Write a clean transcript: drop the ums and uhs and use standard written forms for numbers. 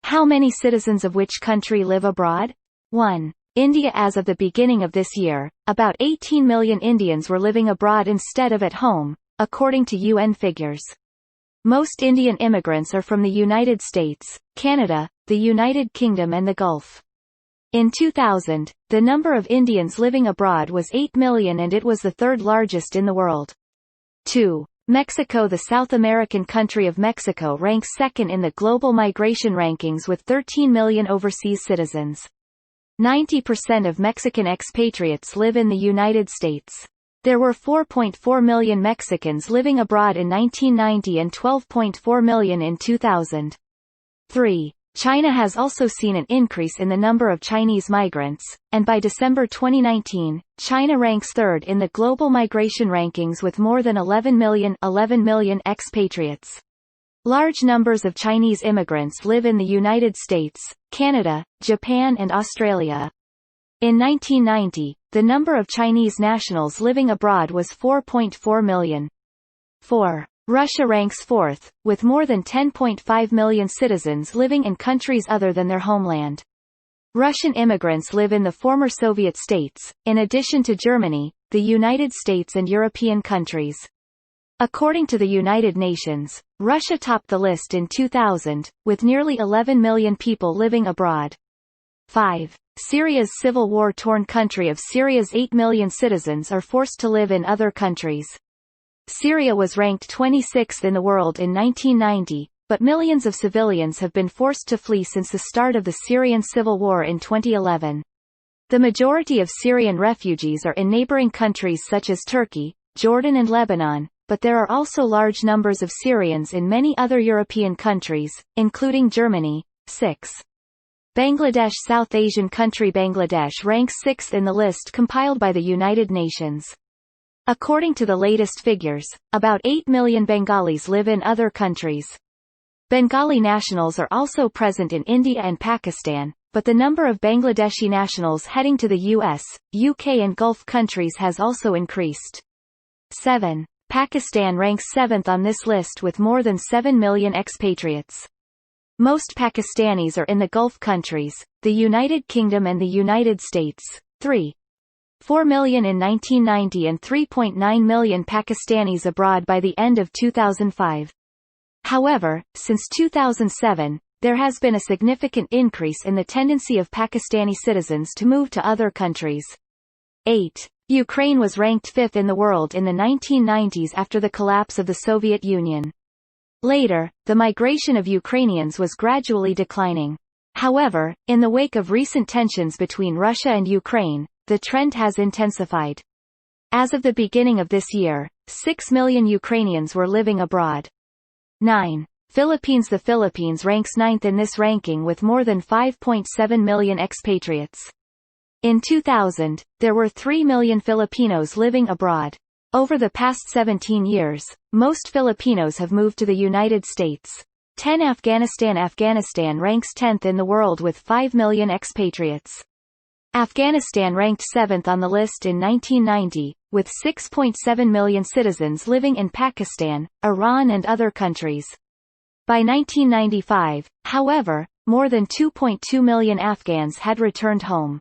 How many citizens of which country live abroad? 1. India. As of the beginning of this year, about 18 million Indians were living abroad instead of at home, according to UN figures. Most Indian immigrants are from the United States, Canada, the United Kingdom and the Gulf. In 2000, the number of Indians living abroad was 8 million and it was the third largest in the world. 2. Mexico. The South American country of Mexico ranks second in the global migration rankings with 13 million overseas citizens. 90% of Mexican expatriates live in the United States. There were 4.4 million Mexicans living abroad in 1990 and 12.4 million in 2000. 3. China has also seen an increase in the number of Chinese migrants, and by December 2019, China ranks third in the global migration rankings with more than 11 million expatriates. Large numbers of Chinese immigrants live in the United States, Canada, Japan and Australia. In 1990, the number of Chinese nationals living abroad was 4.4 million. 4. Russia ranks fourth, with more than 10.5 million citizens living in countries other than their homeland. Russian immigrants live in the former Soviet states, in addition to Germany, the United States and European countries. According to the United Nations, Russia topped the list in 2000, with nearly 11 million people living abroad. 5. Syria's civil war-torn country of Syria's 8 million citizens are forced to live in other countries. Syria was ranked 26th in the world in 1990, but millions of civilians have been forced to flee since the start of the Syrian civil war in 2011. The majority of Syrian refugees are in neighboring countries such as Turkey, Jordan and Lebanon, but there are also large numbers of Syrians in many other European countries, including Germany. 6. Bangladesh. South Asian country Bangladesh ranks 6th in the list compiled by the United Nations. According to the latest figures, about 8 million Bengalis live in other countries. Bengali nationals are also present in India and Pakistan, but the number of Bangladeshi nationals heading to the US, UK and Gulf countries has also increased. 7. Pakistan ranks 7th on this list with more than 7 million expatriates. Most Pakistanis are in the Gulf countries, the United Kingdom and the United States. 3. 4 million in 1990 and 3.9 million Pakistanis abroad by the end of 2005. However, since 2007, there has been a significant increase in the tendency of Pakistani citizens to move to other countries. 8. Ukraine was ranked 5th in the world in the 1990s after the collapse of the Soviet Union. Later, the migration of Ukrainians was gradually declining. However, in the wake of recent tensions between Russia and Ukraine, the trend has intensified. As of the beginning of this year, 6 million Ukrainians were living abroad. 9. Philippines. The Philippines ranks 9th in this ranking with more than 5.7 million expatriates. In 2000, there were 3 million Filipinos living abroad. Over the past 17 years, most Filipinos have moved to the United States. 10. Afghanistan. Afghanistan ranks 10th in the world with 5 million expatriates. Afghanistan ranked 7th on the list in 1990, with 6.7 million citizens living in Pakistan, Iran and other countries. By 1995, however, more than 2.2 million Afghans had returned home.